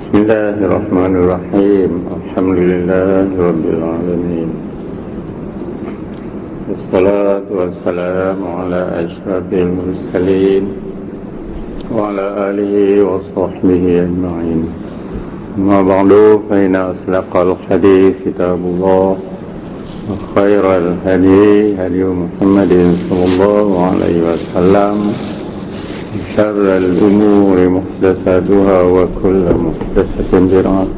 Bismillahirrahmanirrahim. Alhamdulillahirrabbilalamin. Wassalatu wassalamu ala asyrafil mursalin wa ala alihi wa sahbihi ajma'in. Amma ba'du, fa inna asdaqal hadits kitabullah wa khairal hadi hadi Muhammadin sallallahu alaihi wasallam. Syarrul umuri muhdatsatuha wa kullu muhdatsatin bid'ah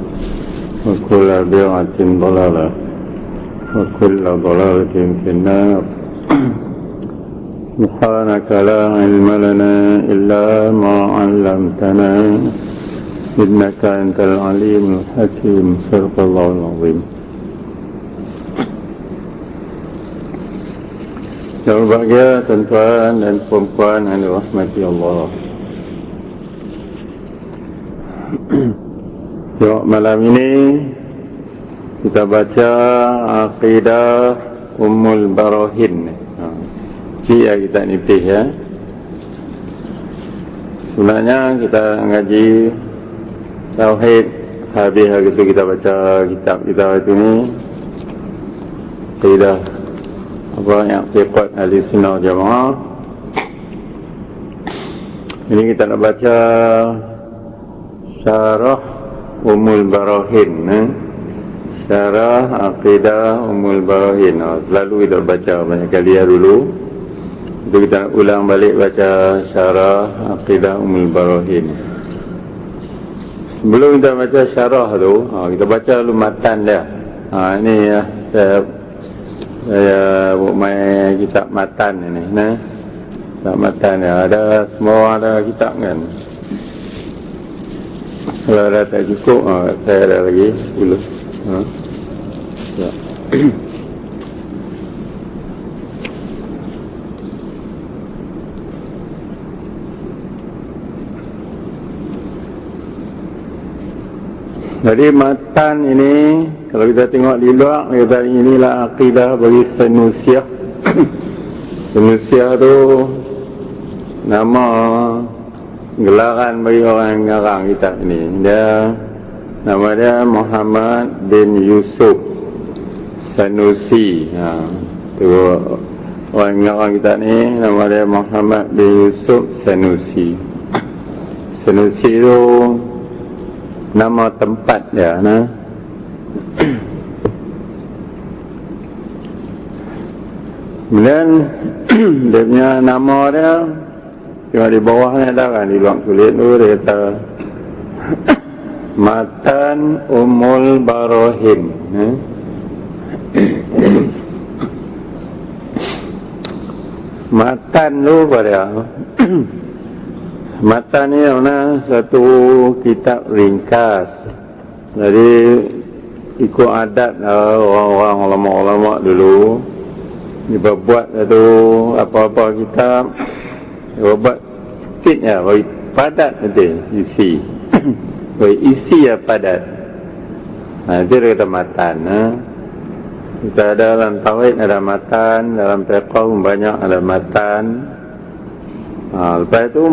wa kullu bid'atin dhalalah wa kullu dhalalatin finnar. Subhanaka la ilma lana illa ma 'allamtana innaka antal alimul hakim. Sadaqallahul azim. Yang berbahagia tuan-tuan dan puan-puan yang dirahmati Allah. Malam ini kita baca Aqidah Ummul Barahin. Cik kita nipih ya. Sebenarnya kita ngaji Tauhid, habis itu kita baca kitab kita itu ni Aqidah apa yang fiqh ahli sunnah jamaah. Ini kita nak baca Syarah Ummul Barahin, Syarah Aqidah Ummul Barahin. Selalu kita baca banyak kali ya dulu. Itu kita nak ulang balik baca Syarah Aqidah Ummul Barahin. Sebelum kita baca syarah tu, kita baca dulu matan dia. Ini ya, saya buat main kitab matan ini, kitab matan ya. Ada semua ada kitab kan. Kalau ada tak cukup, saya ada lagi 10. Ya. Jadi matan ini, kalau kita tengok di luar, kita inilah akidah bagi Sanusiah. Sanusiah tu nama gelaran bagi orang yang ngarang kitab ini. Nama dia Muhammad bin Yusuf Sanusi. Tu orang yang ngarang kitab ni, nama dia Muhammad bin Yusuf Sanusi. Sanusi tu nama tempat dia, kemudian dia punya nama dia cuma di bawah ni ada kan, di luar kulit tu dia kata Matan Ummul Barahin. Matan tu pada matan ni mana satu kitab ringkas. Jadi ikut adat orang-orang ulama-ulama dulu, dia buat satu apa-apa kitab, dia buat sikit ya, bagi padat nanti isi. Bagi isi ya padat. Itu dia kata matan. Kita ada dalam tauhid ada matan, dalam fiqh banyak ada matan. Lepas tu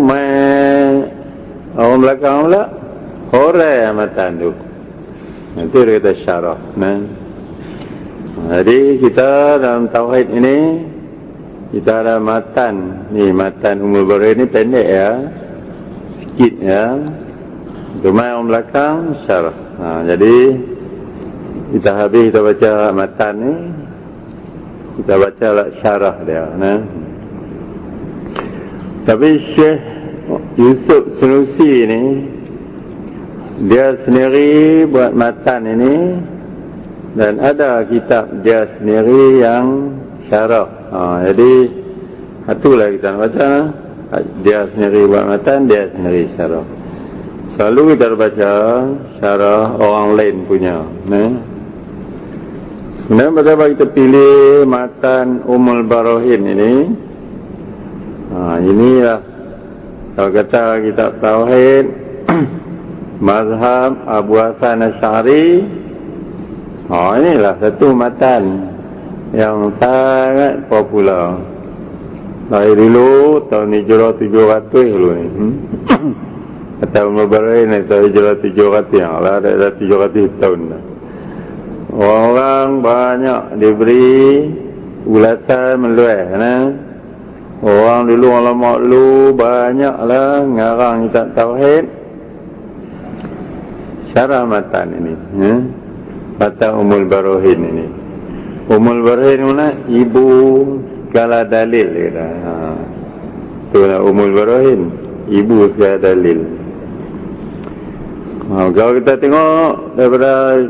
orang belakang pula horai matan tu. Itu dia kata syarah. Jadi kita dalam tauhid ini kita ada matan. Ni matan Ummul Barahin ni pendek ya, sikit ya. Cuma orang belakang syarah. Jadi kita habis kita baca matan ni, kita baca lah syarah dia. Tapi Syekh Yusuf Sanusi ni dia sendiri buat matan ini, dan ada kitab dia sendiri yang syarah. Jadi itulah kita nak baca. Dia sendiri buat matan, dia sendiri syarah. Selalu kita baca syarah orang lain punya. Kemudian pada kita pilih matan Ummul Barahin ini. Inilah kalau kata kitab tauhid mazhab Abu Hasan Asy'ari. Inilah satu matan yang sangat popular. Dari dulu tahun Hijrah 700 dulu ni. Atau Mubarak ni tak hijrah 700 yang lah, ada 700 tahun dah. Orang banyak diberi ulasan meluas nah. Orang dulu ulama dulu banyaklah ngarang kitab tauhid. Syarah matan ini, matan Ummul Barohin ini. Ummul Barohin mana? Ibu segala dalil kata. Tu lah Ummul Barohin, ibu segala dalil. Kalau kita tengok daripada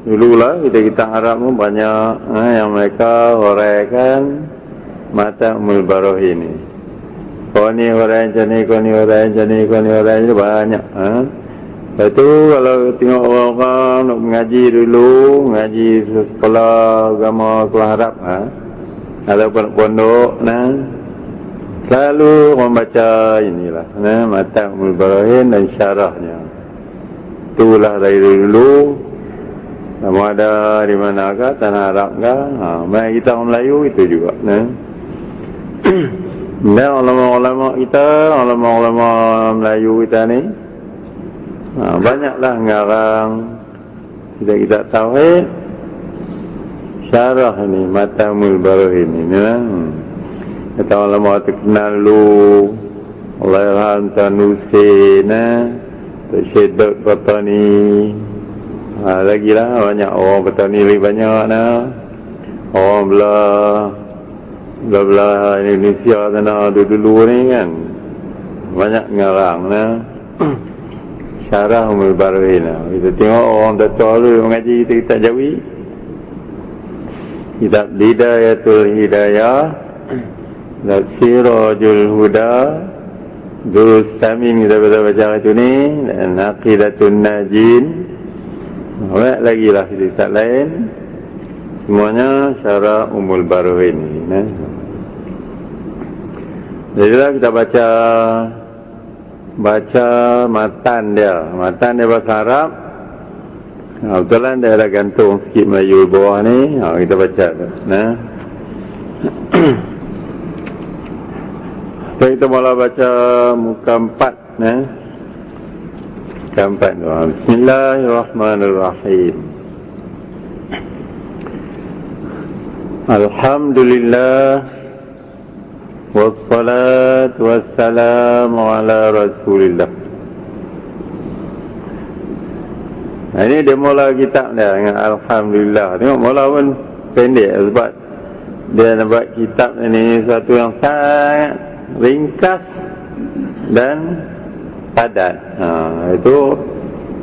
dululah kita Arab pun banyak yang mereka huraikan mata Ummul Barohin ini. Kau ni hurai macam ni, kau ni hurai macam ni, kau ni hurai macam ni, banyak. Lepas tu kalau tengok orang-orang nak mengaji dulu, mengaji sekolah agama kelas Arab atau pondok selalu orang baca inilah mata Ummul Barohin dan syarahnya. Itulah dari dulu. Sama ada di manakah, tanah Arab kah? Mari kita orang Melayu itu juga. Dan ulama-ulama kita, ulama-ulama Melayu kita ni, banyaklah ngarang kita tauhid, syarah ni, mata Ummul Barohin ini. Kata ulama terkenal dulu, Allahyarham Sanusi, Syedot Patani. Lagi lah banyak orang petani lebih banyak orang belah Indonesia sana dulu ni kan banyak ngarang syarah Ummul Barohin. Kita tengok orang tua dulu mengaji kitab Jawi, kitab Hidayatul Hidayah, kitab Sirajul Huda, Durus Tamin kita baca itu ni, dan Aqidatun Najin. Banyak lagi lah kitab lain. Semuanya syarah Ummul Barohin ini. Jadilah kita baca matan dia bahasa Arab. Kebetulan dia ada gantung sikit Melayu bawah ni. Kita baca tu. Kita mula baca muka 4 Muka 4 doa. Bismillahirrahmanirrahim. Alhamdulillah wassalatu wassalamu ala Rasulillah. Ini dia mula kitab dia dengan Alhamdulillah. Tengok mula pun pendek sebab dia nak buat kitab ini satu yang sangat ringkas dan padat. Itu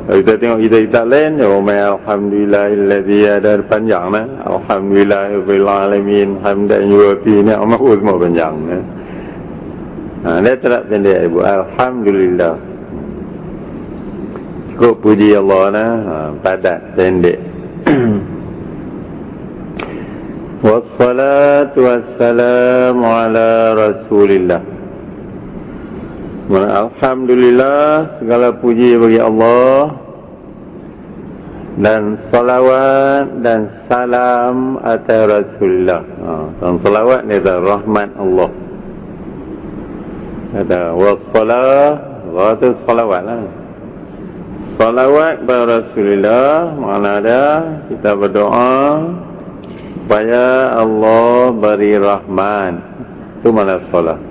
kalau kita tengok kita lain, alhamdulillahillazi ada panjang alhamdulillahirabbil alamin hamdan yuwafi ni'amahu semua panjang. Dia tak pendek ibu. Alhamdulillah. Cukup puji Allah padat pendek. Wassalatu wassalamu ala Rasulillah. Alhamdulillah, segala puji bagi Allah dan salawat dan salam atas Rasulullah. Dan salawat ni adalah rahmat Allah. Kata wassalah, itu salawat lah. Salawat kepada Rasulullah, makna ada kita berdoa supaya Allah beri rahmat. Itu mana salat.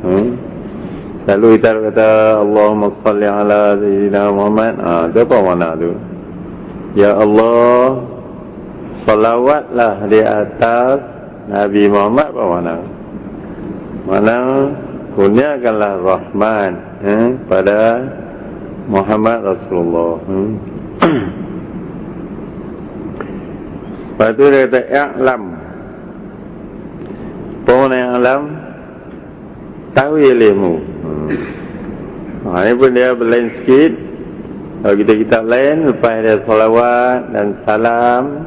Lalu kita kata Allahumma salli ala Sayyidina Muhammad. Itu apa makna tu? Ya Allah, salawatlah di atas Nabi Muhammad. Apa makna? Makna kurniakanlah rahmat pada Muhammad Rasulullah. Lepas tu dia kata i'lam. Apa makna i'lam? Tahu ilmu. Ini pun dia berlain sikit. Kalau kita lain, lepas dia salawat dan salam,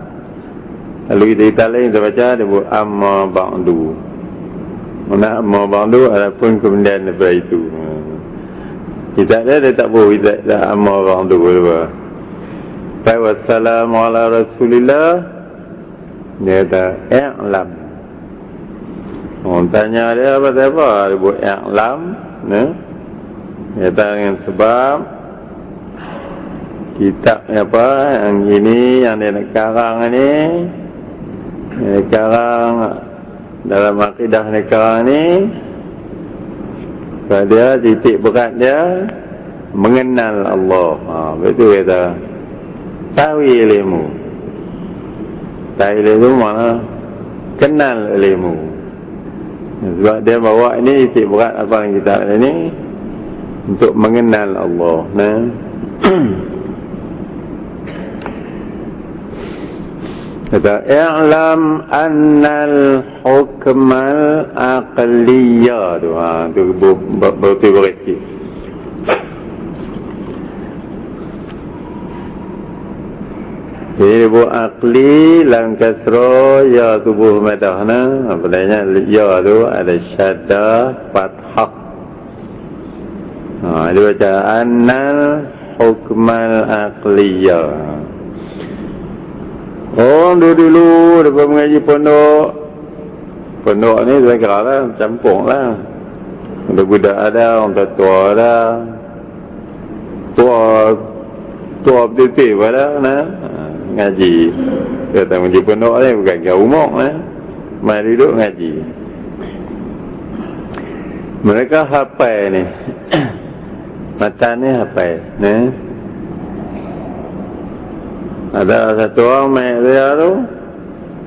lalu kita lain kita baca dia buat amma ba'du. Mana amma ba'du adapun kemudian daripada itu. Kita dia tak boleh kita amma ba'du. Lepas wassalamu ala Rasulillah, dia kata i'lam. Orang tanya dia apa-apa, dia buat i'lam. Kata dengan sebab kitab apa yang ini yang dia nak karang ni, dia karang dalam akidah dia karang ni, dia titik berat dia mengenal Allah. Betul kata tahu ilmu. Tahu ilmu mana? Kenal ilmu. Sebab dia bawa ini titik berat apa yang kita ini untuk mengenal Allah. Nah. Kata i'lam annal hukmal aqliyah tu. Tu betul berarti. Jadi bu akli lam kasra ya tubuh madahna. Apa namanya? Ya tu ada syaddah fathah. Dia baca annal hukmal aqliyah. Orang dulu dapat mengaji pondok. Pondok ni saya kira lah, campur lah. Ada budak ada, orang tua ada. Tua betul-betul pada nah. Ngaji. Kata mengaji pondok ni bukan kira umur lah. Mari duduk ngaji. Mereka hafal ni. Mata ni hafal. Nah. Ada satu orang main saya tu,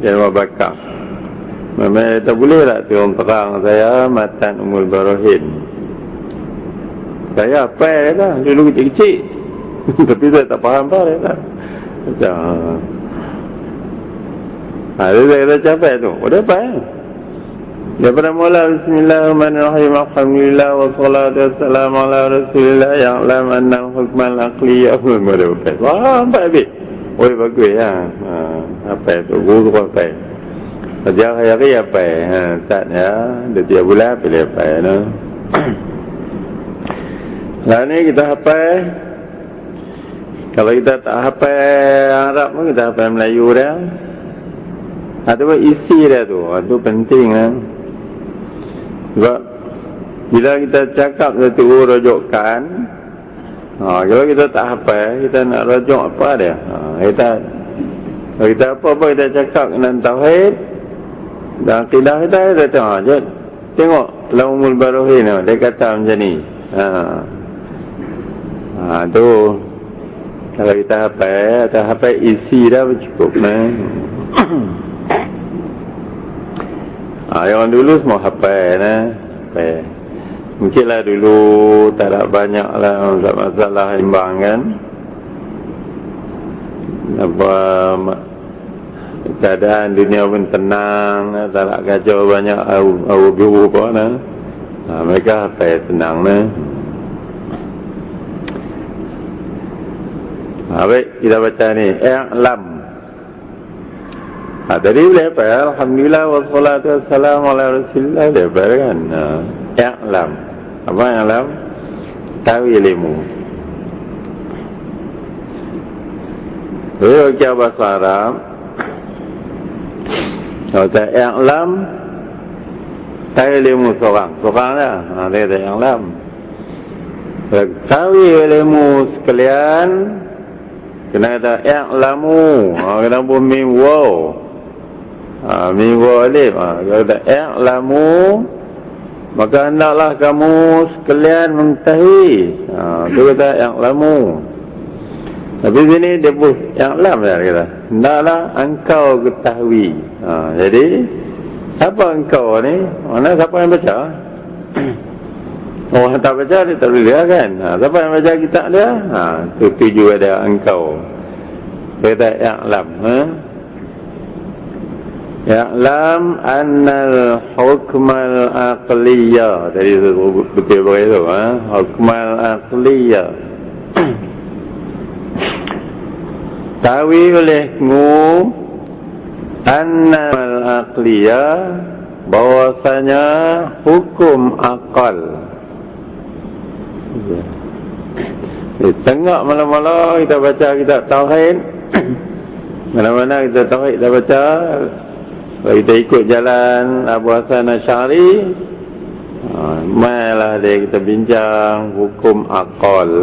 dia buat bakar. Memang tak boleh tak turun terang saya matan Ummul Barahin. Saya apa dah dulu kecil-kecil. Tapi saya tak faham apa dah. Macam ada saya kata capai tu. Udah apa? Daripada mula bismillahirrahmanirrahim alhamdulillah wassalatu wassalamu ala rasulillah ya'lam anna hukmal aqliyah faham apa habis? Oh bagus ya. Apa tu guru apa? Sejak hari apa? Saatnya dia tiap bulan pilih apa no. Lah ni kita hafal. Kalau kita tak hafal Arab pun kita hafal Melayu dia. Ada isi dia tu. Itu penting kan. Sebab bila kita cakap satu rujukan, kalau kita tak hafal, kita nak rujuk apa dia? Kita apa-apa kita cakap dengan tauhid dan akidah kita tengok. Tengok Ummul Barahin dia kata macam ni. Tu kalau kita hafal isi dah cukup nah. Yang dulu semua hafal nah. Mungkinlah dulu tak ada banyak lah masalah imbang kan. Apa keadaan dunia pun tenang, tak nak kacau banyak awu biru apa nah. Mereka hafal tenang nah. Baik, kita baca ni i'lam. Tadi boleh apa ya? Alhamdulillah wassalatu wassalamu ala rasulillah. Dia kan i'lam. Apa i'lam? Tahu ilmu. Dia bahasa Arab. Kalau tak i'lam, tahu ilmu seorang dah. Dia kata i'lam. Tahu ilmu sekalian, kena kata i'lamu. Kena pun mim waw. Mim waw alif. Kalau kata i'lamu, maka hendaklah kamu sekalian mengetahui. Itu kata i'lamu. Tapi sini dia pun i'lam dia kata. Hendaklah engkau ketahui. Jadi siapa engkau ni? Mana siapa yang baca? Orang tak baca dia tak boleh lihat kan. Siapa yang baca kitab dia? Itu tuju ada engkau. Dia kata i'lam. I'lam annal hukmal aqliyah. Tadi betul begitu hukmal aqliyah. Tawi olehmu annal aqliyah, bahwasanya hukum akal. Tengok malam-malam kita baca kitab tauhid. Mana-mana kita tauhid kita baca. Kalau kita ikut jalan Abu Hasan Asy'ari, Mainlah dia kita bincang hukum akal.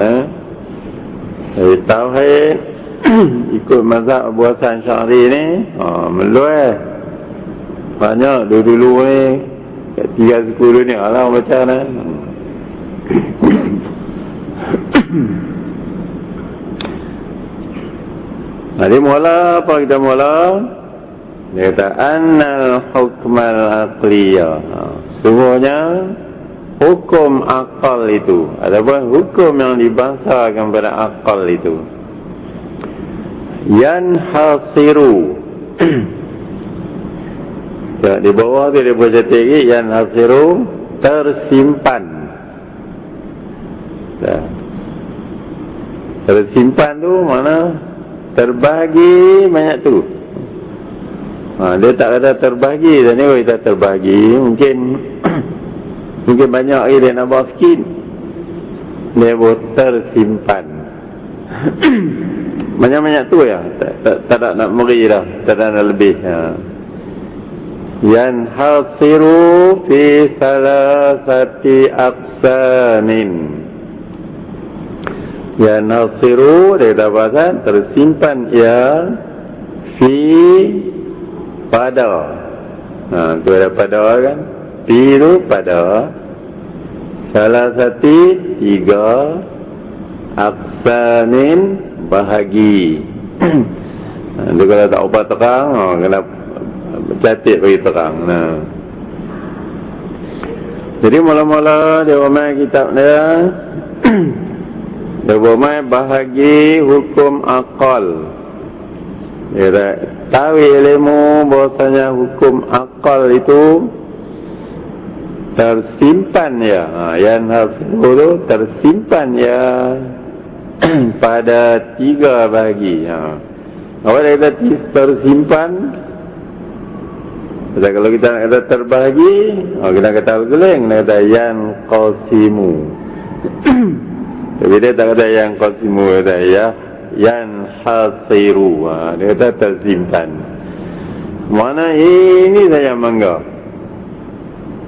Tauhid ikut mazhab Abu Hasan Sy'ari ni meluai. Banyak dulu ni kat 3 suku dunia lah orang baca ni. Jadi mula apa kita mula? Dia kata annal hukmal aqliyah. Sungguhnya hukum akal itu ataupun hukum yang dibangsakan pada akal itu yanhasiru. Di bawah tu dia baca tinggi yanhasiru, tersimpan. Tersimpan tu mana? Terbahagi banyak tu. Dia tak kata terbahagi, dan ni kita terbahagi mungkin mungkin banyak lagi dia nak bawa sikit. Dia buat tersimpan. Banyak-banyak tu ya. Tak nak meri dah. Tak nak lebih. Yanhasiru fi salasati aqsamin. Yanhasiru dia kata bahasa tersimpan ya fi pada. Tu ada pada kan. Fi tu pada. Salah satu 3 aqsamin bahagi. Dia kalau tak ubah terang, kena catat bagi terang. Jadi mula-mula dia ramai kitab dia. Dia ramai bahagi hukum akal. Dia tahu ilmu bahasanya hukum akal itu tersimpan ya. Yang hafidhu itu tersimpan ya pada 3 bahagi. Apa dia kata tersimpan? Kata kalau kita nak kata terbahagi, kita kata al-geling, kita kata yang qasimu. Tapi dia tak kata yang qasimu, dia kata ya yang hasiru. Dia kata tersimpan. Mana ini saja mangga.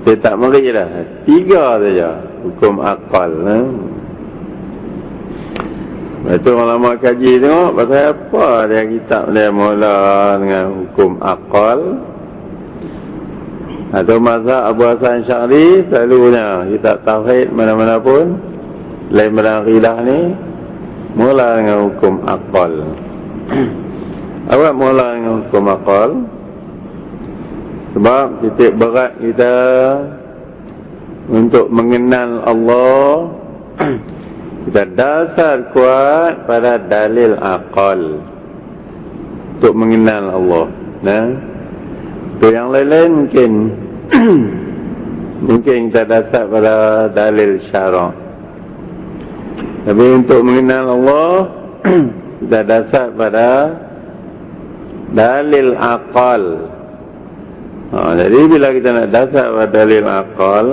Dia tak meri dah. 3 saja hukum akal. Itu ulama kaji tengok pasal apa dia kitab dia mula dengan hukum akal. Atau mazhab Abu Hasan Sy'ari selalunya kitab tauhid mana-mana pun lain barang akidah ni mula dengan hukum akal. Awak mula dengan hukum akal sebab titik berat kita untuk mengenal Allah. Kita dasar kuat pada dalil akal untuk mengenal Allah. Untuk yang lain-lain mungkin mungkin kita dasar pada dalil syarak. Tapi untuk mengenal Allah kita dasar pada dalil akal. Jadi bila kita nak dasar pada dalil akal,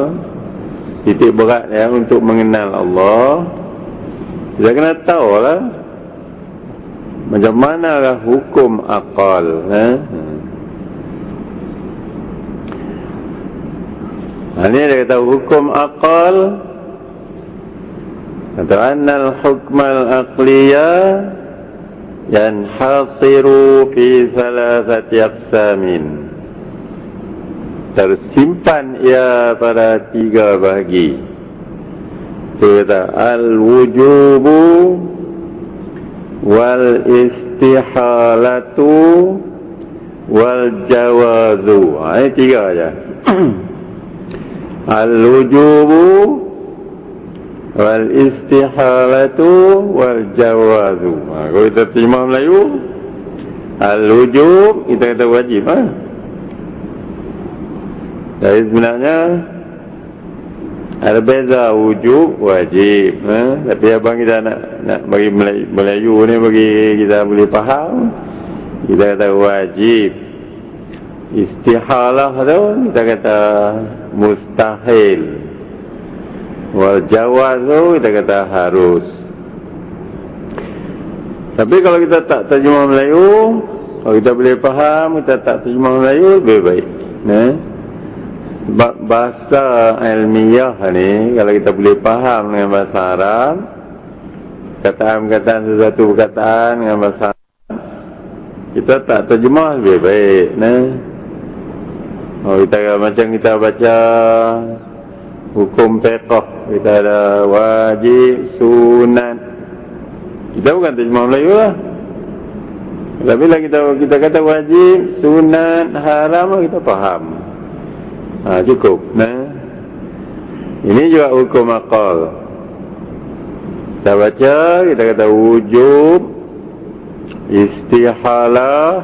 titik berat ya untuk mengenal Allah, kita kena tahu lah macam manakah hukum akal. Ini dia kata hukum akal. Kata annal hukmal aqliya yanhasiru fi salasati aqsamin. Tersimpan ia pada 3 bahagi. Itu kata al-wujubu wal istihalatu wal jawazu. Ini 3 aja. Al-wujubu wal istihalatu wal jawazu. Kalau kita terjemah Melayu, al-wujub kita kata wajib. Jadi sebenarnya ada beza wujub wajib. Tapi abang kita nak bagi Melayu ni bagi kita boleh faham, kita kata wajib. Istihalah tu kita kata mustahil. Wal jawaz tu kita kata harus. Tapi kalau kita tak terjemah Melayu, kalau kita boleh faham, kita tak terjemah Melayu lebih baik. Sebab bahasa ilmiah ni, kalau kita boleh faham dengan bahasa Arab, perkataan-perkataan sesuatu perkataan dengan bahasa Arab, kita tak terjemah lebih baik. Macam kita baca hukum fiqh, kita ada wajib, sunat. Kita bukan terjemah Melayu lah. Tapi bila kita kata wajib, sunat, haram, kita faham. Cukup. Ini juga hukum akal. Kita baca, kita kata wujub, istihalah,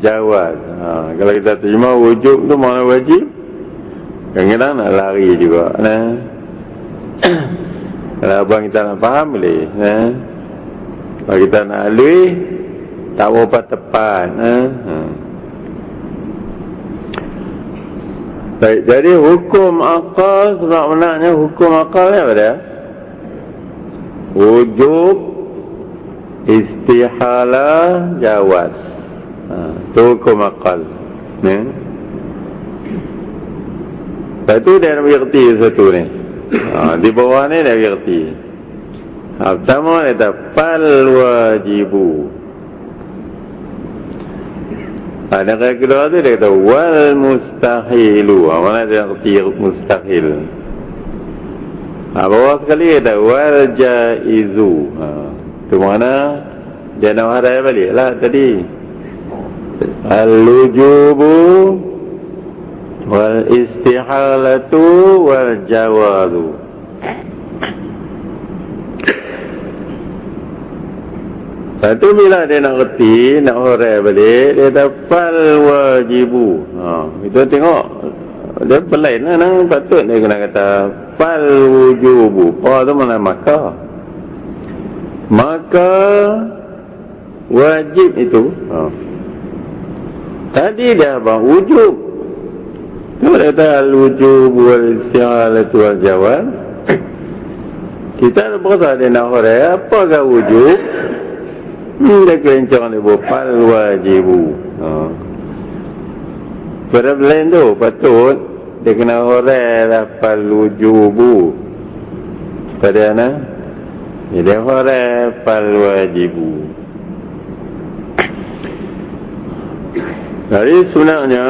jawaz. Kalau kita terjemah wujub tu makna wajib, kadang-kadang nak lari juga. Kalau abang kita nak faham boleh. Kalau kita nak alui, tak berapa tepat. Baik, jadi hukum akal sebenarnya hukum akal ni apa dia? Wujub, istihalah, jawaz. Itu hukum akal. Lepas tu dia nak bergerti satu ni. Di bawah ni dia bergerti. Pertama dia kata fal wajibu. Dan yang kedua tu dia kata wal mustahilu. Mana dia nak bergerti mustahil. Bawah sekali dia kata wal jaizu. Itu mana dia nak harai balik lah tadi. Al-wujubu wal istihalatu wal jawazu. Satu bila dia nak reti, nak horai balik, dia kata fal wajibu. Kita tengok dia pelain lah. Patut dia kena kata fal wujubu. Tu mana maka. Maka wajib itu. Tadi dia abang wujub. Tu dia kata al-wujub wal istihalatu wal jawaz. Kita ada berasa dia nak horai, apakah wujub? Dia kelencang dia buat fal wajibu. Pada lain tu patut dia kena horai lah fal wujubu. Pada mana? Dia horai fal wajibu. Jadi sebenarnya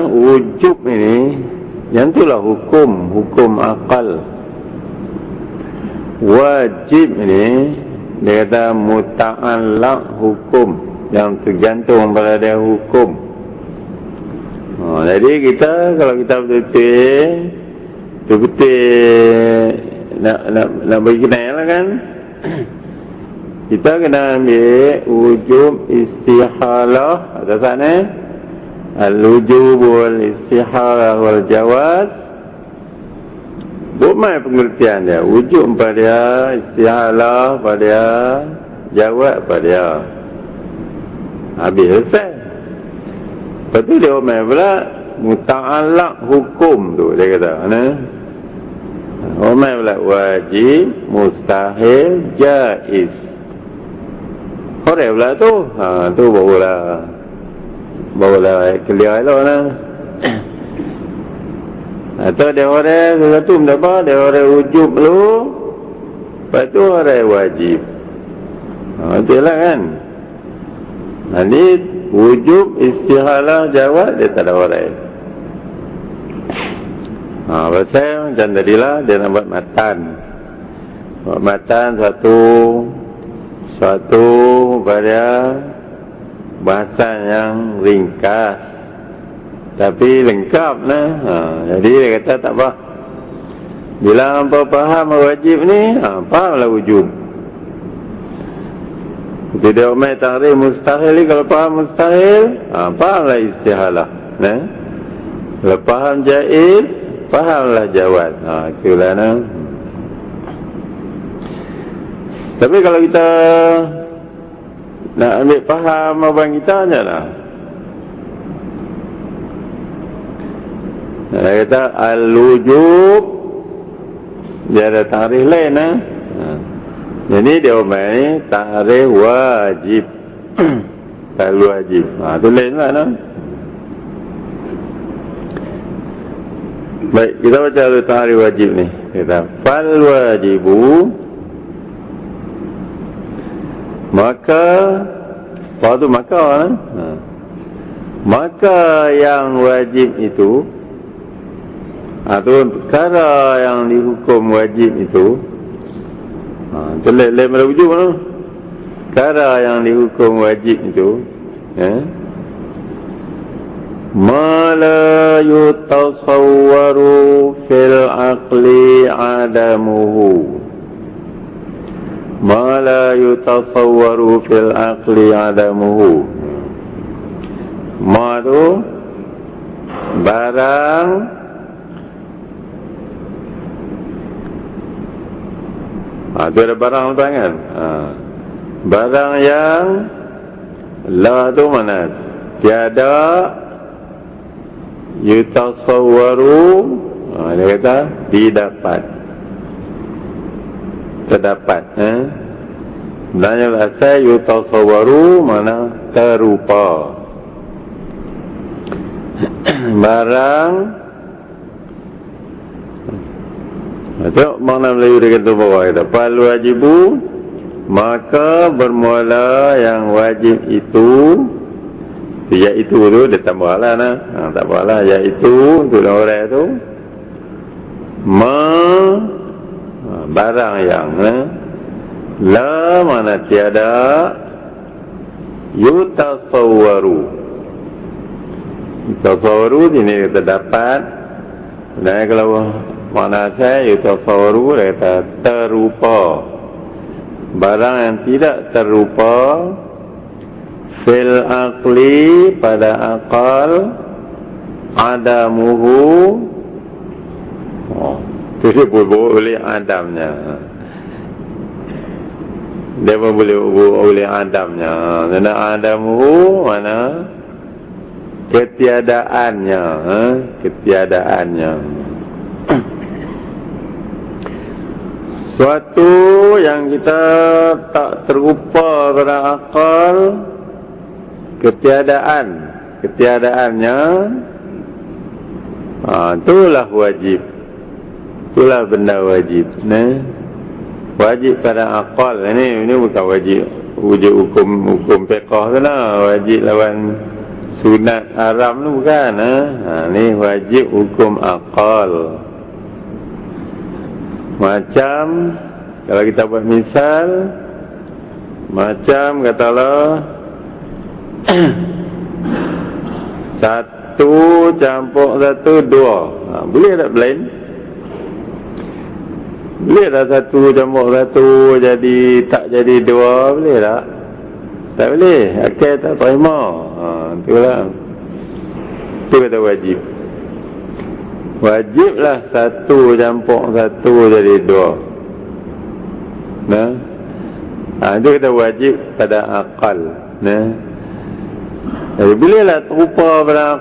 wujub ini yang itulah hukum akal. Wajib ini dia kata muta'allaq hukum, yang tergantung pada dia hukum. Jadi kita kalau kita betul-betul nak bagi kenal lah kan, kita kena ambil wujub istihalah atas sana, al-wujub wal istihalah wal jawaz. Bukan pengertian dia. Wujud pada dia, istihalah pada dia, jawab pada dia. Habis selesai. Lepas tu dia omel pula muta'allaq hukum tu dia kata. Omel pula wajib, mustahil, jaiz. Horai pula tu. Tu barulah clear elok lah. Atau dia horai sesuatu mendapat, dia horai wujub dulu, lepas tu horai wajib. Betul lah kan. Nanti wujub, istihalah, jawab, dia tak ada horai. Pasal macam tadilah dia nak buat matan. Buat matan suatu pada bahasa yang ringkas tapi lengkap lah. Jadi dia kata tak apa. Bila hampa faham wajib ni, fahamlah wujub. Tidak umai ta'rif mustahil ni, kalau faham mustahil, fahamlah istihalah. Kalau faham jaiz, fahamlah jawaz. Itulah Tapi kalau kita nak ambil faham abang kita je lah. Dia kata al-wujub, dia ada tarikh lain Jadi dia umar ni tarikh wajib. Tarikh wajib. Tu lain lah Baik, kita baca dulu ta'rif wajib ni. Kita fal wajibu, maka waktu maka maka yang wajib itu atau perkara yang dihukum wajib itu lain pada wujud mana? Perkara yang dihukum wajib itu ma la yutasawwaru fil aqli adamuhu, ma la yutasawwaru fil aqli adamuhu. Ma tu barang tu ada barang lepas kan? Barang yang la tu mana? Tiada yutasawwaru, dia kata didapat, terdapat. Dan yang asal yutasawwaru mana? Terupa. Barang tengok makna Melayu dia kata bawah kata fal wajibu, maka bermula yang wajib itu, iaitu tu dia tambahlah tak apalah, iaitu untuk orang tu barang yang la mana tiada yutasawwaru. Yutasawwaru ini terdapat, dan kalau makna saya yutasawwaru dia kata terupa. Barang yang tidak terupa fil aqli pada akal adamuhu, itu dia boleh adamnya, dia pun boleh adamnya. Dan adamuhu mana? Ketiadaannya, ketiadaannya. Suatu yang kita tak terupa pada akal, ketiadaannya, itulah wajib, itulah benda wajib. Wajib pada akal ini bukan wajib wujud hukum fiqh tu lah. Wajib lawan sunat haram tu bukan. Ni wajib hukum akal. Macam kalau kita buat misal, macam katalah 1 campur 1 2, boleh tak blend? Boleh tak 1 campur 1 jadi tak jadi 2? Boleh tak? Tak boleh. Akal tak terima. Itulah. Itu kata wajib. Wajiblah 1 campur 1 jadi 2. Itu kata wajib pada akal. Jadi bolehlah terupa pada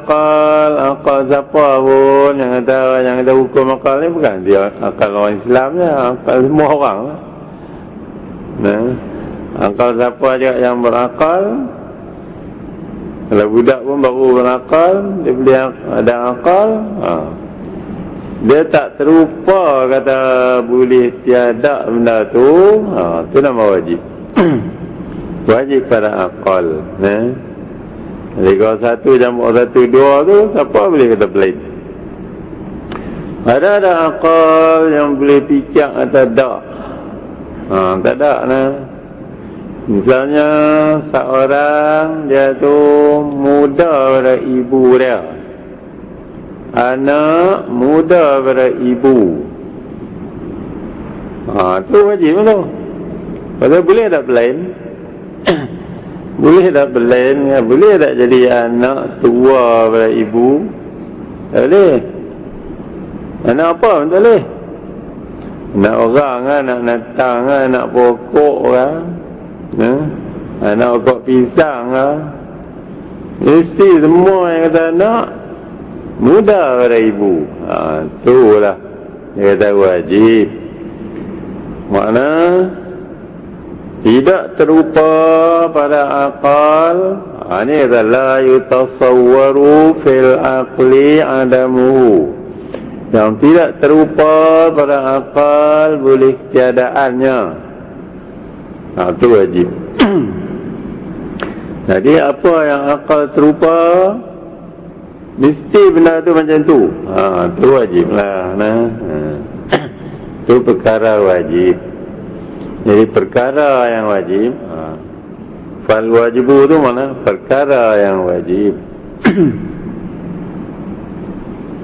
akal siapa pun yang kata hukum akal ni bukan dia akal orang Islam je, akal semua orang lah. Akal siapa je yang berakal. Kalau budak pun baru berakal, dia boleh ada akal, dia tak terupa kata boleh tiada benda tu, tu nama wajib. Wajib pada akal. Jadi kalau 1 campur 1 2 tu, siapa boleh kata blend? Ada akal yang boleh fikir atau tak? Tak ada nah. Misalnya seorang dia tu muda pada ibu dia, anak muda pada ibu, tu wajib tu. Pasal boleh tak blend? Boleh tak blend? Boleh tak jadi anak tua pada ibu? Tak boleh. Anak apa pun tak boleh. Anak orang kan, anak natang kan, anak pokok kan, anak pokok pisang kan. Mesti semua yang kata anak muda pada ibu. Itulah dia kata wajib. Makna tidak terupa pada akal. Ini kata la yutasawwaru fil aqli adamuhu. yang tidak terupa pada akal boleh ketiadaannya. Itu wajib. Jadi apa yang akal terupa, mesti benda tu macam tu. Tu wajib lah. Itu perkara wajib. Jadi perkara yang wajib, fal wajibu tu mana? Perkara yang wajib.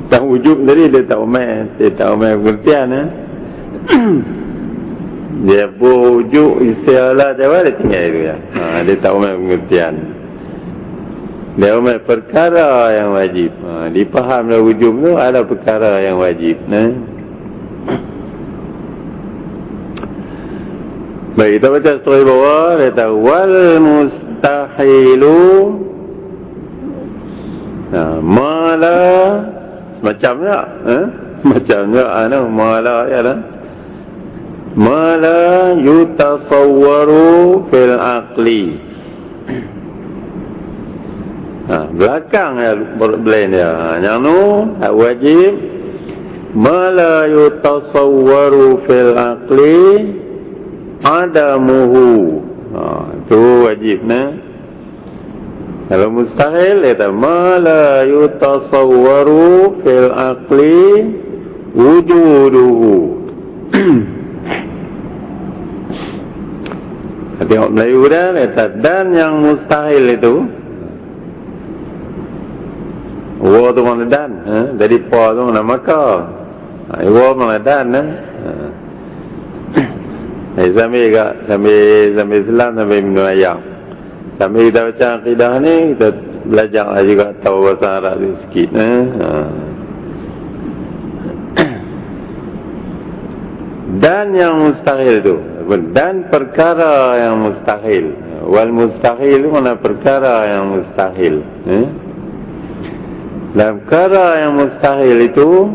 Tak wujud tadi dia tak umai pengertian. Dia wujud istilah jawab dia tinggal itu ya. Dia tak umai pengertian. Dia umai perkara yang wajib. Dipahamlah wujud tu ada perkara yang wajib. Baik, kita baca story bawah. Dia kata wal mustahilu mala macamnya macamnya mala ya lah. Mala yutasawwaru fil aqli. Belakang ya blend dia. Yang nu wajib mala yutasawwaru fil aqli adamuhu. Itu wajib Kalau mustahil kata mala yutasawwaru fil aqli wujuduhu. Tengok Melayu dah kata dan yang mustahil itu wa tu mana dan dari pa tu mana maka wa mana dan sambil Islam sambil minum ayam. Sambil kita baca akidah ni, kita belajar juga tahu bahasa Arab sikit. Dan yang mustahil tu, dan perkara yang mustahil. Wal mustahil tu mana perkara yang mustahil. Dalam perkara yang mustahil itu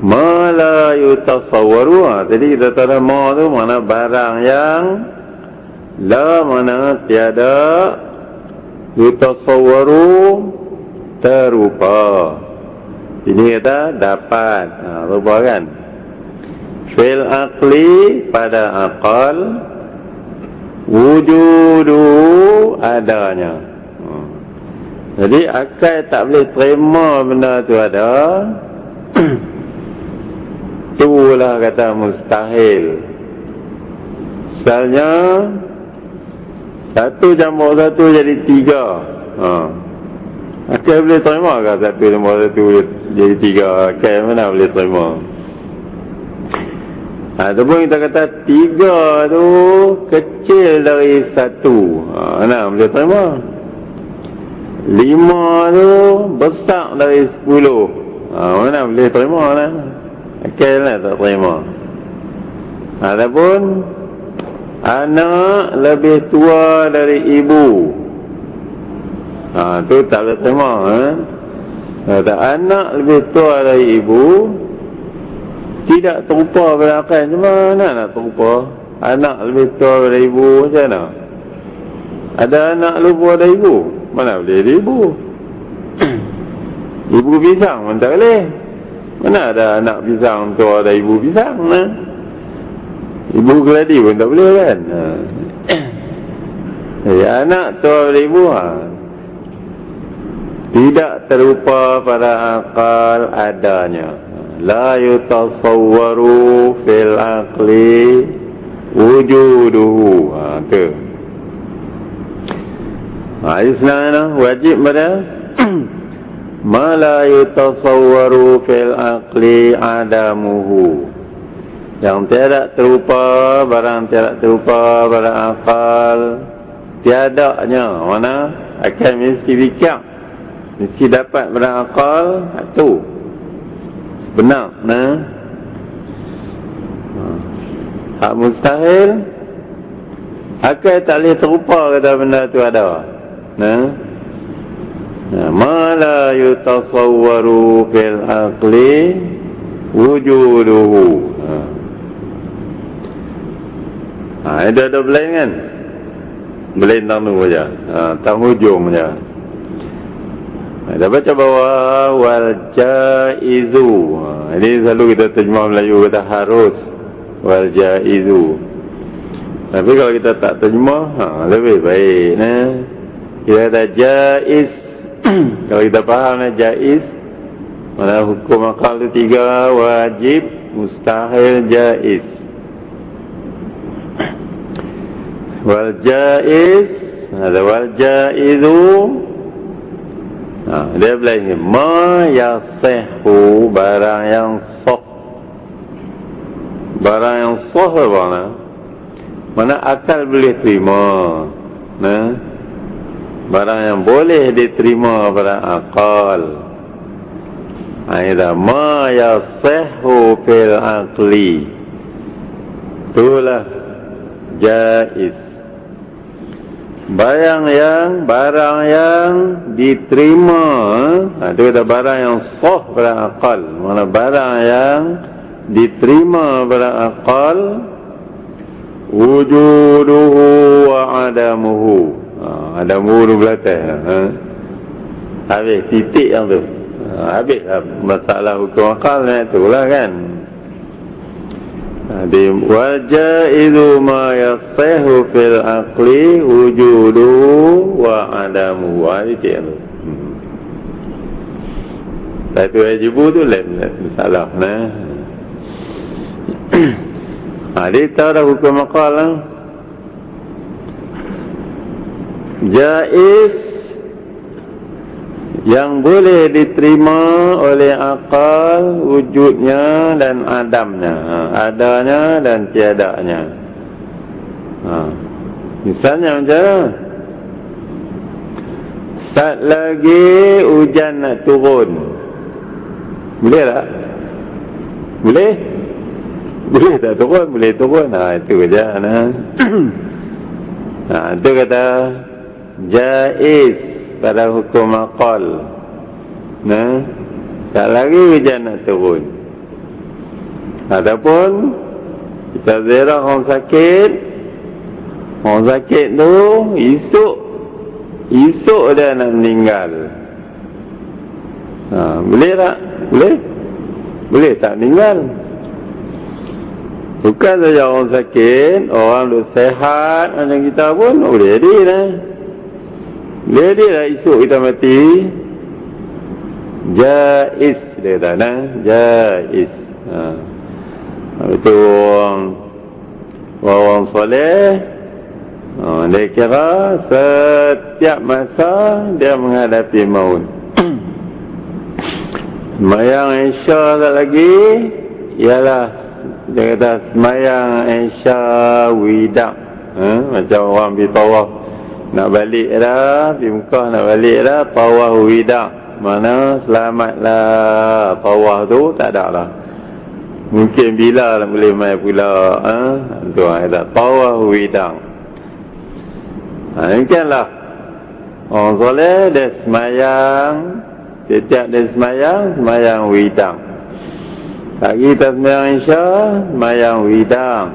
ma la yutasawwaru. Jadi kita tahu ma tu mana barang yang la mana tiada yutasawwaru terupa. Ini kata dapat. Rupa kan? Fil aqli pada akal wujudu adanya. Jadi akal tak boleh terima benda tu ada. Itulah kata mustahil. Misalnya satu campur satu jadi tiga. Akal boleh terima ke satu campur satu jadi tiga? Akal mana boleh terima? Ataupun kita kata tiga tu kecil dari satu. Mana boleh terima? Lima tu besar dari 10. Mana boleh terima lah. Akal lah tak terima. Adapun anak lebih tua dari ibu, tu tak boleh terima. Kata anak lebih tua dari ibu tidak terupa pada akal. Macam mana nak terupa? Anak lebih tua pada ibu macam mana? Ada anak lupa pada ibu, mana boleh ada ibu? Ibu pisang pun tak boleh. Mana ada anak pisang tua ada ibu pisang? Ibu keladi pun tak boleh kan? Anak tua pada ibu tidak terupa pada akal adanya. La yutasawwaru fil aqli wujuduhu. Tu. Islam wajib pada ma la yutasawwaru fil aqli adamuhu. Yang tiada terupa, barang tiada terupa pada akal tiadanya. Mana? Akal mesti fikir, mesti dapat pada akal. Itu benar. Hak mustahil akal tak boleh terupa kata benda tu ada. Ma la yutasawwaru fil aqli wujuduhu. Itu ada blend kan? Blend tang tu saja. Tang hujung saja. Dah baca bawah wal jaizu. Ini selalu kita terjemah Melayu kata harus wal jaizu. Tapi kalau kita tak terjemah, lebih baik kita kata jaiz. Kalau kita faham jaiz, mana hukum akal itu 3, wajib, mustahil, jaiz. Wal jaiz, ada wal jaizu. Dia bilang ma yasihu, barang yang sah. Barang yang sah apa? Mana akal boleh terima. Barang yang boleh diterima pada akal. Aida ma yasihu fil aqli. Itulah jaiz. Barang yang diterima, itu kata barang yang sah pada akal. Mana barang yang diterima pada akal, wujuduhu wa adamuhu. Adamuhu itu belakang. Habis titik yang tu. Habislah masalah hukum akal itulah kan. Wal jaizu ma yasihu fil aqli wujuduhu wa adamuhu. Itu yang tu. Tapi wajibu tu lain masalah. Dia tahu dah hukum akal. Jaiz yang boleh diterima oleh akal, wujudnya dan adamnya, adanya dan tiadanya. Misalnya macam saat lagi hujan nak turun, boleh tak? Boleh? Boleh tak turun? Boleh turun. Itu je. Itu kata jaiz pada hukum akal. Tak lagi hujan nak turun. Ataupun kita ziarah orang sakit. Orang sakit tu esok dia nak meninggal. Boleh tak? Boleh? Boleh tak meninggal? Bukan saja orang sakit, orang duk sehat macam kita pun boleh jadi boleh jadi lah esok kita mati. Jaiz dia kata jaiz. Itu orang soleh, dia kira setiap masa dia menghadapi maut. Semayang Isya tak lagi ialah dia kata semayang Isya widak. Macam orang pergi tawaf nak balik dah, pergi Mekah nak balik dah, tawaf widak. Mana selamatlah tawaf tu tak ada lah. Mungkin bila lah boleh mai pula. Tu ada tawaf widak. Mungkinlah orang soleh dia semayang, setiap dia semayang widak. Tak kita semayang Isya, semayang widang.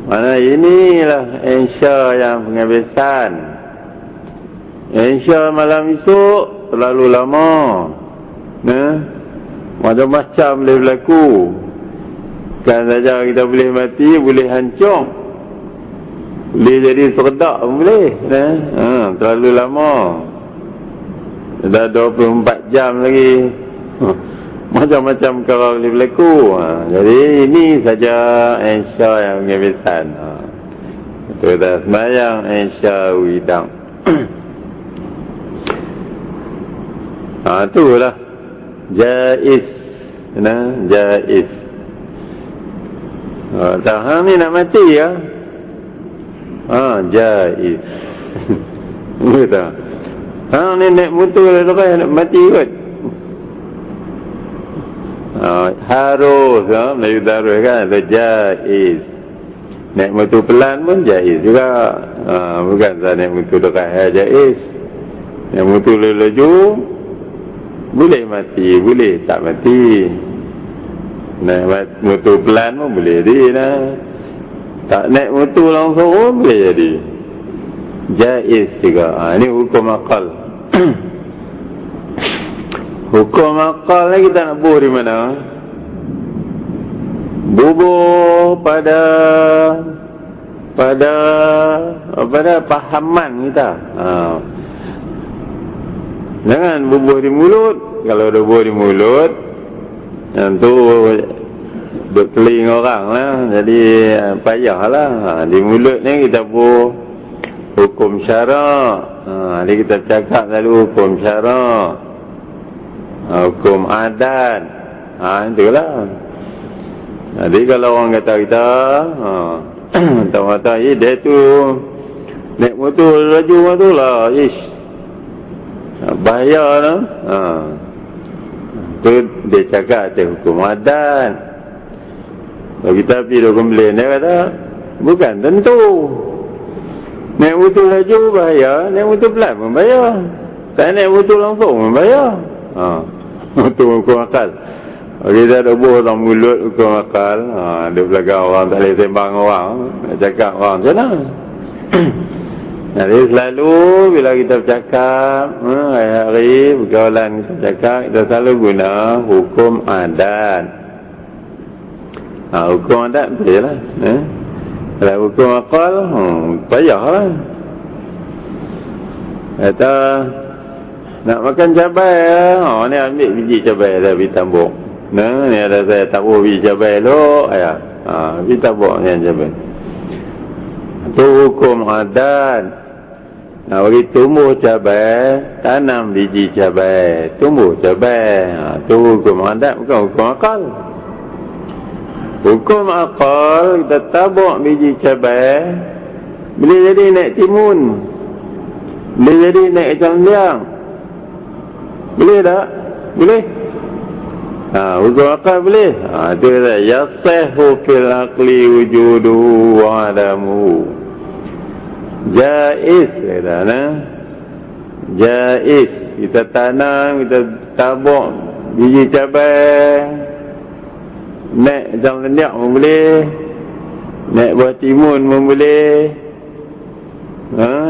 Mana inilah Isya yang penghabisan. Isya malam esok terlalu lama. Macam-macam boleh berlaku. Kan saja kita boleh mati, boleh hancur. Boleh jadi serdak pun boleh. Terlalu lama. Dah 24 jam lagi. Macam-macam perkara boleh berlaku. Jadi ini saja Isya yang penghabisan. Itu dah semayang Isya widang. Itulah jaiz. Jaiz. Hang ni nak mati ya? Jaiz. Betul. Hang ni naik motor nak mati kot. Harus Melayu darus kan, ada jaiz. Naik motor pelan pun jaiz juga. Bukan tak naik motor dekat jaiz. Naik motor laju boleh mati, boleh tak mati. Naik motor pelan pun boleh jadi tak naik motor langsung pun boleh jadi. Jaiz juga. Ini hukum akal. Hukum akal ni kita nak bubuh di mana? Bubuh pada pahaman kita. Jangan bubuh di mulut. Kalau dah bubuh di mulut, yang tu berkeling orang lah. Jadi payahlah. Di mulut ni kita bubuh hukum syarak. Jadi kita cakap selalu hukum syarak, hukum adat. Itulah. Jadi kalau orang kata kita kata dia tu naik motor laju tu lah, bahaya lah. Tu dia cakap tu hukum adat. Kalau kita pergi hukum belen, dia kata bukan tentu. Naik motor laju bahaya, naik motor pelan pun bahaya. Tak naik motor langsung pun bahaya. Itu hukum akal. Kita ada buah dalam mulut hukum akal. Dia belakang orang, tak boleh sembang orang, nak cakap orang macam mana. Jadi selalu bila kita bercakap, hari-hari pergaulan kita cakap, kita selalu guna hukum adat. Hukum adat betul lah. Kalau hukum akal, payahlah. Kata nak makan cabai, ni ambil biji cabai dah pergi tambuk. Ni ada saya taruh biji cabai elok, pergi tambuk ni cabai. Itu hukum adat. Bagi tumbuh cabai, tanam biji cabai, tumbuh cabai. Itu hukum adat, bukan hukum akal. Hukum akal, kita tabuk biji cabai, boleh jadi naik timun, boleh jadi naik kacang liang. Boleh tak? Boleh. Hukum akal boleh. Itu kata yasahu fil aqli wujuduhu wa adamu. Jaiz kata jaiz. Kita tanam, kita tabuk biji cabai, naik kacang lendiak pun boleh, naik buah timun pun boleh,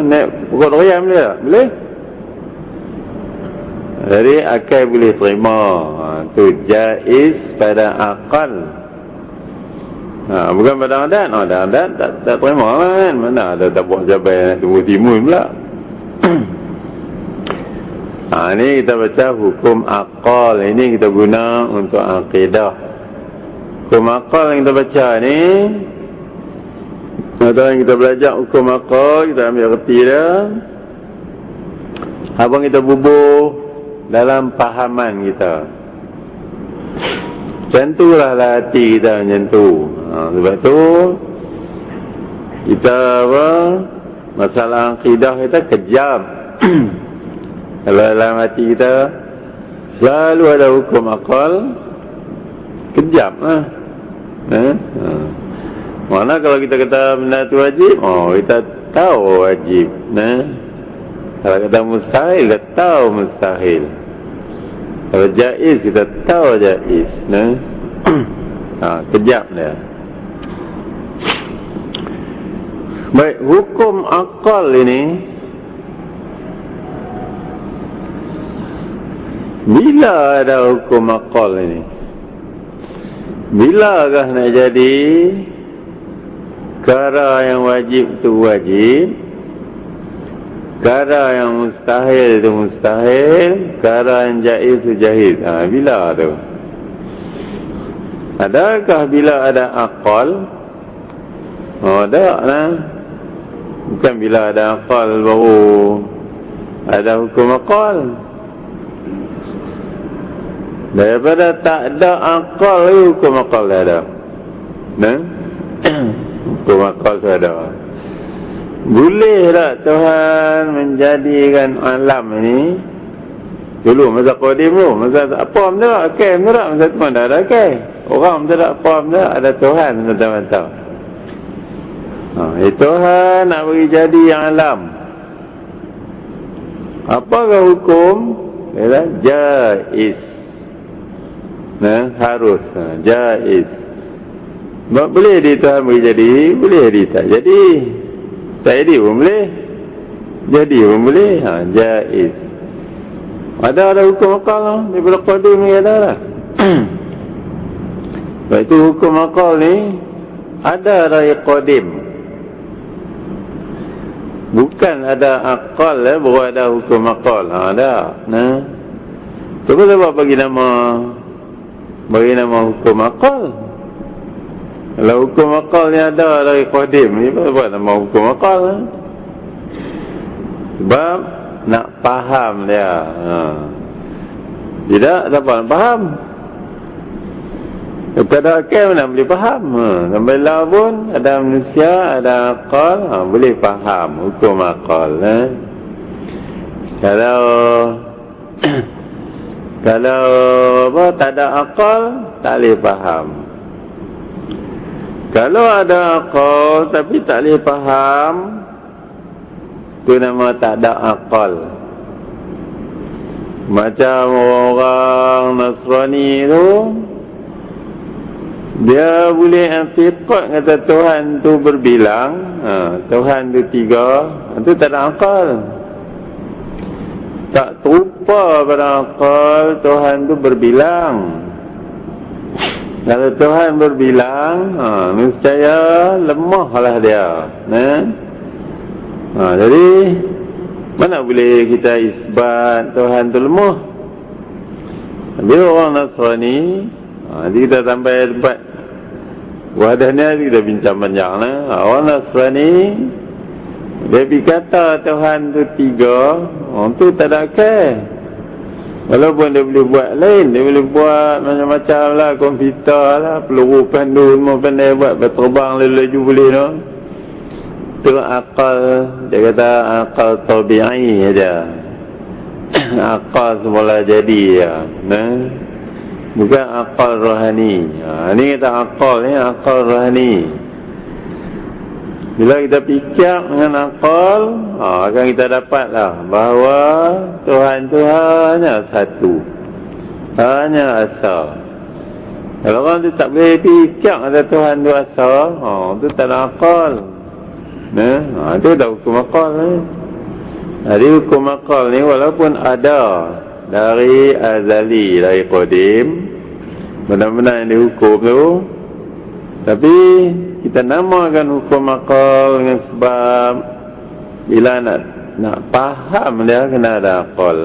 naik pokok durian boleh tak? Boleh. Jadi akal boleh terima. Itu jaiz pada akal. Bukan pada adat. Adat tak terima kan. Mana ada tabuk cabai nak tumbuh timun pula. Ini kita baca hukum akal. Ini kita guna untuk akidah. Hukum akal yang kita baca ni, atau yang kita belajar hukum akal, kita ambil erti dia. Abang kita bubuh dalam pahaman kita. Macam itulah hati kita macam tu. Sebab tu kita masalah akidah kita kejam. Kalau dalam hati kita selalu ada hukum akal, kejam lah. Mana kalau kita kata benda tu wajib, kita tahu wajib. Kalau kata mustahil, kita tahu mustahil. Kalau jaiz, kita tahu jaiz. Kejap dia. Baik, hukum akal ini, bila ada hukum akal ini? Bilakah nak jadi perkara yang wajib itu wajib, perkara yang mustahil itu mustahil, perkara yang jaiz itu jaiz? Bila tu? Adakah bila ada akal? Tak lah. Bukan bila ada akal baru ada hukum akal. Daripada tak ada akal, hukum akal dah ada. Hukum akal dah ada. Boleh tak Tuhan menjadikan alam ini? Dulu masa qadim tu, masa apa benda tak akal benda tak, masa tu mana ada akal. Orang benda tak apa benda, ada Tuhan mata-mata. Tuhan nak bagi jadi yang alam. Apakah hukum? Ialah jaiz. Harus jaiz. Boleh di Tuhan bagi jadi, boleh di tak jadi. Tak jadi pun boleh, jadi pun boleh. Jaiz. Ada hukum akal lah. Daripada qadim ni ada lah. Sebab itu hukum akal ni ada dari qadim. Bukan ada akal lah, baru ada hukum akal. Ada. Nah. Cuba sebab bagi nama hukum akal. Kalau hukum akal ni ada dari qadim ni, apa nama hukum akal lah? Sebab nak faham dia. Tidak dapat nak faham. Kepada akal mana boleh faham. Sampai lah pun ada manusia, ada akal, boleh faham hukum akal. Kalau apa, tak ada akal, tak boleh faham. Kalau ada akal tapi tak boleh faham, itu nama tak ada akal. Macam orang Nasrani tu, dia boleh i'tiqad kata Tuhan tu berbilang, Tuhan tu 3, itu tak ada akal. Tak terupa pada akal Tuhan tu berbilang. Kalau Tuhan berbilang, nescaya lemahlah dia. Jadi mana boleh kita isbat Tuhan tu lemah? Bila orang Nasrani, nanti kita sampai tempat wadahnya, kita bincang panjang lah. Orang Nasrani, dia berkata Tuhan tu 3, orang tu tak ada akal. Walaupun dia boleh buat lain, dia boleh buat macam-macam lah, komputer lah, peluru pandu semua pandai buat, berterbang laju boleh no. Itu akal, dia kata akal tabi'i aja. Akal semula jadi ya. Bukan akal rohani. Ini kata akal ni, akal rohani. Bila kita fikir dengan akal, akan kita dapatlah bahawa Tuhan tu hanya satu, hanya asa. Kalau orang tu tak boleh fikir kata Tuhan tu asa, tu tak ada akal. Itu dah hukum akal ni. Jadi hukum akal ni walaupun ada dari azali, dari qadim, benar-benar yang dihukum tu, tapi kita namakan hukum akal dengan sebab bila nak faham dia kena ada akal.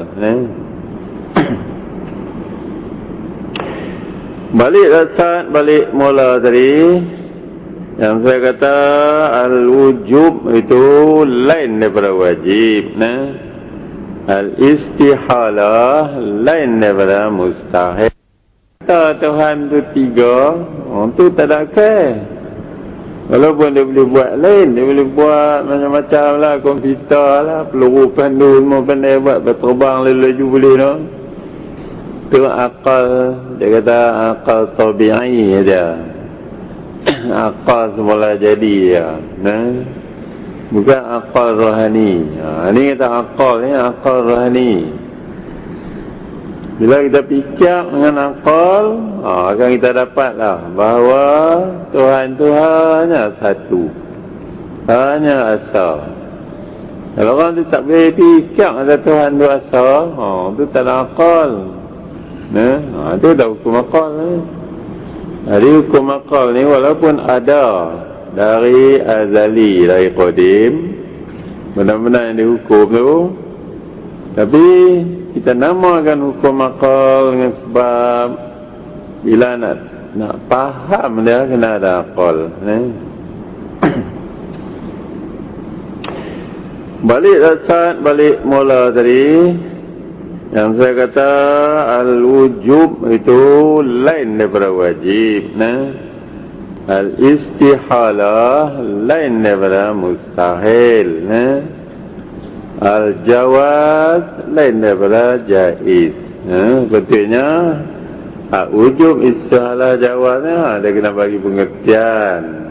Balik dasar, balik mula tadi, yang saya kata al-wujub itu lain daripada wajib. Al-istihalah lain daripada mustahil. Kata Tuhan tu 3, orang tu tak ada akal. Walaupun dia boleh buat lain, dia boleh buat macam-macam lah, komputer lah, peluru pandu semua pandai buat, berterbang laju boleh no. Itu akal, dia kata akal tabi'i dia. Akal semula jadi ya. Bukan akal rohani. Ini kata akal ni, akal rohani. Bila kita fikir dengan akal, akan kita dapatlah bahawa Tuhan tu hanya satu, hanya asa. Kalau orang tu tak boleh fikir kata Tuhan tu asa, tu tak ada akal. Itu dah hukum akal ni. Jadi hukum akal ni walaupun ada dari azali, dari qadim, benar-benar yang dihukum tu, tapi kita namakan hukum akal dengan sebab bila nak faham dia kena ada akal. Balik dasar, balik mula tadi, yang saya kata al-wujub itu lain daripada wajib. Al-istihalah lain daripada mustahil. Al-jawaz lain daripada jaiz. Betulnya wujub, istihalah, jawaznya dia kena bagi pengertian.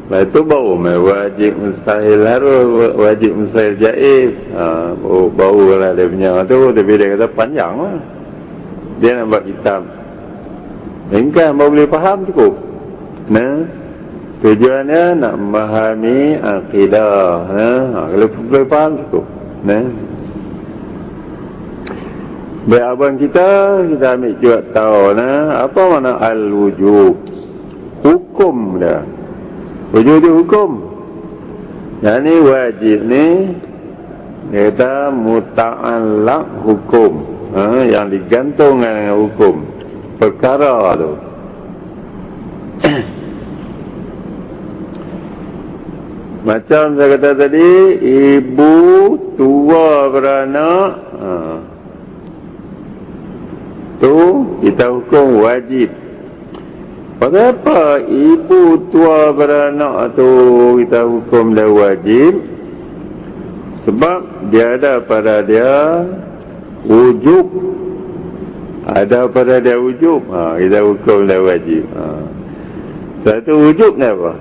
Lepas itu baru wajib mustahil harus, wajib mustahil jaiz. Barulah dia punya tu, tapi dia kata panjang lah. Dia nak buat kitab ringkas baru boleh faham cukup. Tujuannya nak memahami akidah. Kalau boleh faham cukup. Baik abang kita ambil juga tahu apa makna al-wujub. Hukum dah. Wujud itu hukum. Yang ni wajib ni kita muta'allaq hukum. Yang digantungkan dengan hukum perkara tu. Macam saya kata tadi, ibu tua beranak, tu kita hukum wajib. Pasal apa ibu tua beranak tu kita hukum dia wajib? Sebab dia ada pada dia wujub. Ada pada dia wujub, kita hukum dia wajib. Satu wujub ni apa?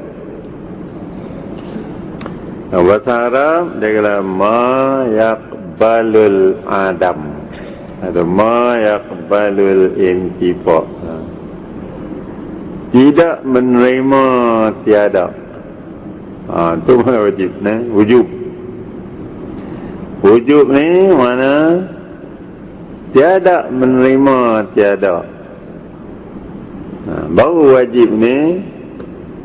Bahasa Arab dia kata ma yaqbalul adam atau ma yaqbalul intifaq. Tidak menerima tiada. Itu mana wajib wujub. Wujub ni mana tiada menerima tiada. Baru wajib ni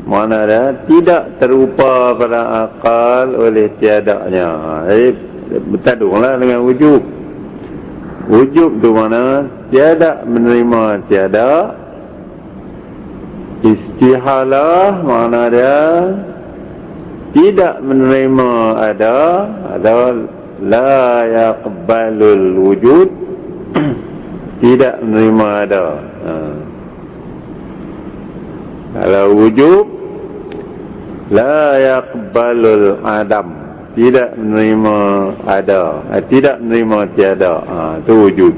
mana dia tidak terupa pada akal oleh tiadanya. Bertadunglah dengan wujub. Wujub tu mana tiada menerima tiada. Istihalah mana dia tidak menerima ada atau la yaqbalul wujud, tidak menerima ada. Kalau wujub la yaqbalul adam, tidak menerima ada, tidak menerima tiada. Itu wujud.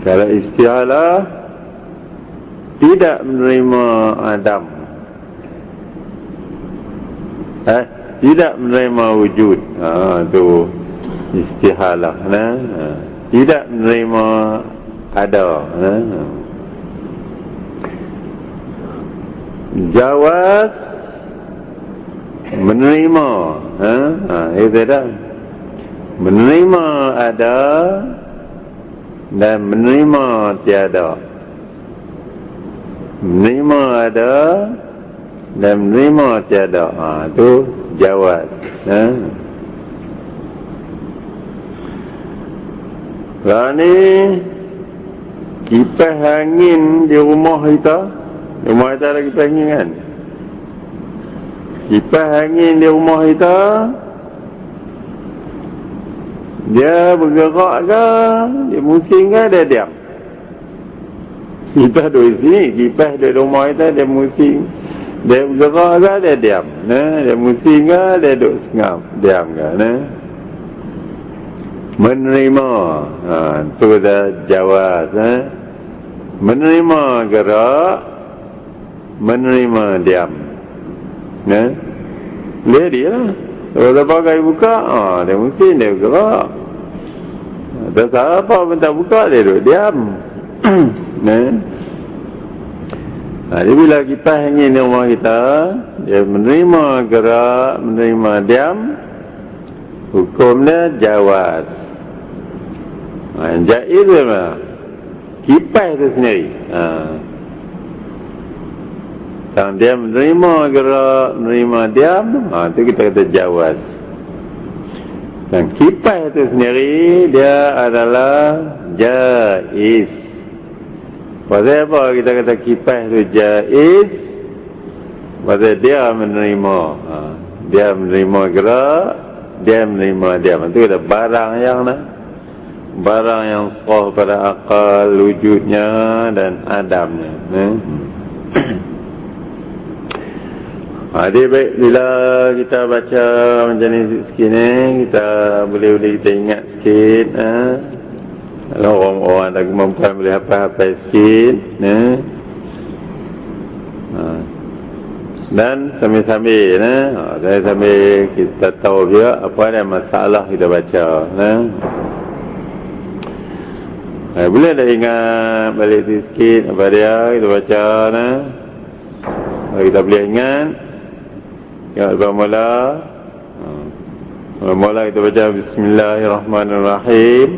Kalau istihalah tidak menerima adam, tidak menerima wujud. Itu istihalah. Tidak menerima ada. Jawaz menerima. Itu dah. Menerima ada dan menerima tiada. Menerima ada dan menerima tiada. Itu jawaz. Lah ni kipas angin di rumah kita. Rumah kita ada kipas angin kan? Kipas angin di rumah kita, dia bergerak ke, dia musing ke, dia diam. Kita duduk sini, kipas di rumah kita, dia musing. Dia bergerak ke, dia diam. Dia musing ke, dia duduk sengam, diam ke. Menerima, tu dah jawaz. Menerima gerak, menerima diam. Dia lah. Kalau pakai buka, dia musing, dia bergerak. Tak salah apa pun tak buka, dia duduk diam. Jadi bila kipas angin di rumah kita, dia menerima gerak, menerima diam, hukum dia jawaz. Jaiz lah. Kipas itu sendiri. Kalau dia menerima gerak, menerima diam, itu kita kata jawaz. Dan kipas itu sendiri, dia adalah jaiz. Pasal apa kita kata kipas itu jaiz? Pasal dia menerima. Dia menerima gerak, dia menerima diam. Itu kata barang yang barang yang sah pada akal wujudnya dan adamnya. Jadi baik, bila kita baca macam ni sikit ni, kita boleh kita ingat sikit. Kalau orang-orang ada kemampuan boleh hafal-hafal sikit. Dan sambil-sambil sambil kita tahu juga apa ada masalah kita baca. Boleh ada ingat balik sikit apa dia kita baca. Kita boleh ingat. Ya, mula kita baca Bismillahirrahmanirrahim.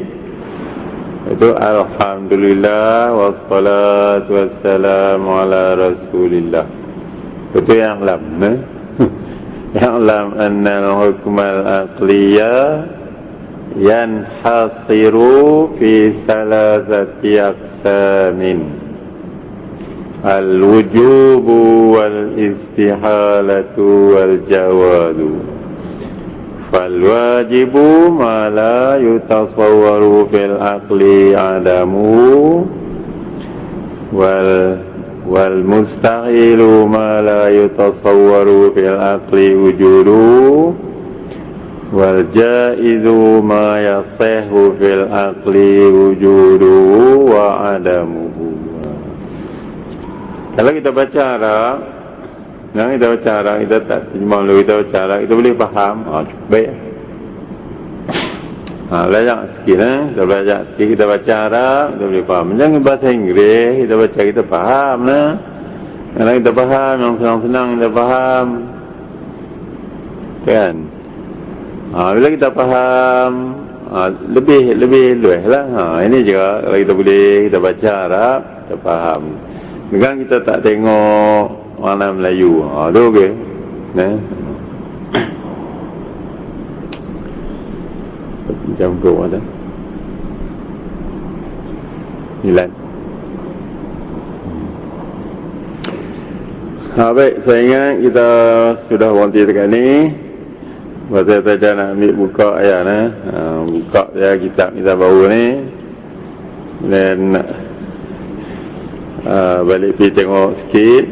Itu alhamdulillah wassalatu wassalamu ala rasulillah. Itu yang lam, yang lam annal hukmal aqliya yanhasiru fi salasati aqsamin. Al-wujubu wal-istihalatu wal-jawadu. Fal-wajibu ma la yutasawwaru fil aqli adamu wal-mustahilu ma la yutasawwaru fil aqli wujudu wal-jaizu ma yasihhu fil aqli wujudu wa adamuhu. Kalau kita baca Arab, kita baca Arab, kita tak terjemah dulu, kita baca Arab, kita boleh faham. Cukup baik. Belajar sikit, kita belajar sikit, kita baca Arab, kita boleh faham. Jangan bahasa Inggeris, kita baca, kita faham. Kalau kita faham, yang senang-senang kita faham. Kan? Bila kita faham, lebih luas lah. Ini juga, kalau kita boleh, kita baca Arab, kita faham. Kan kita tak tengok warna Melayu. Tu okey. Jam berapa ada? 9. Baik, saya ingat kita sudah berhenti dekat ni. Masa saja nak ambil buka ayat buka ya kitab kita baru ni. Dan balik pergi tengok sikit.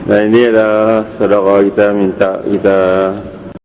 Dan ini adalah saudara kita minta kita